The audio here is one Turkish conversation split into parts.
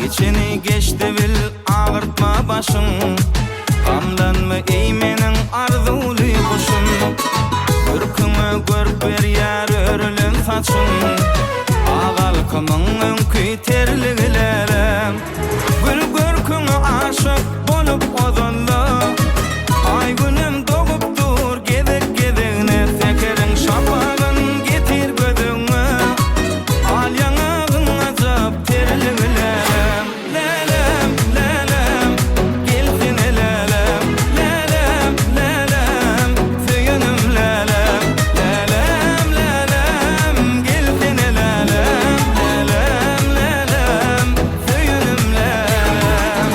içini geçti bil ağırtma başın. Gamlanma ey menin arzuli kuşum. Görkümü görüp berýär örülüm saçın. Ağalkymyň öňkü terligilerem. Gül görküňe aşyk bolup ozanla. Ay günem dogupdur gedek gedegine. Tekeriň şapagyn getir gözüňe. Al ýanagyn ajap terligilerem. Lelem lelem gelsin lelem. Lelem lelem süýünim lelem. Lelem lelem gelsin lelem. Lelem lelem süýünim lelem.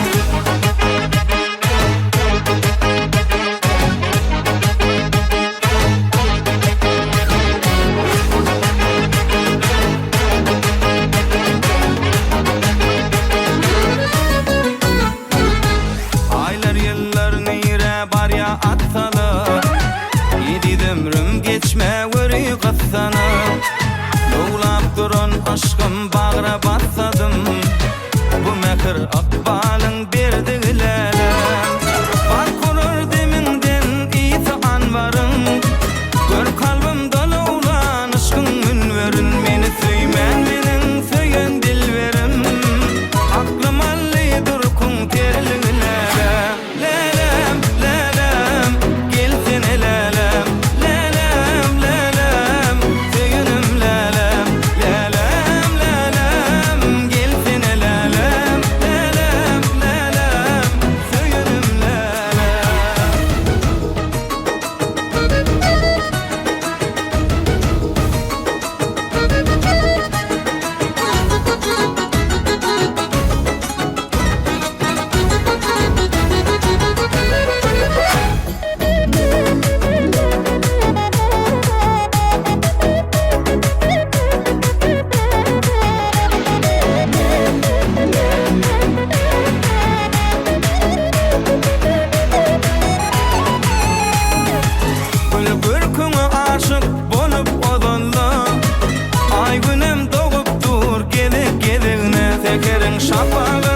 Aylar yıllar nire barya atsalar. Yedi ömrüm geçme veri katsana. Doğulap duran aşkım bağıra bassadım. Bu mekir akbalın berdigilerem. Var kurur deminden iyisi anvarın. Gör kalbim dolu ulan aşkın ünverin. Meni süýmen menin süýen dilberim. Aklym allydyr kun terligilerem. Lelem lelem gelsin lelem. Lelem lelem süýünim lelem. Lelem lelem gelsin lelem. Lelem lelem süýünim lelem. Gül görküňe aşyk bolup ozanla. Ay günem dogupdur gedek gedegine. Tekeriň şapagyn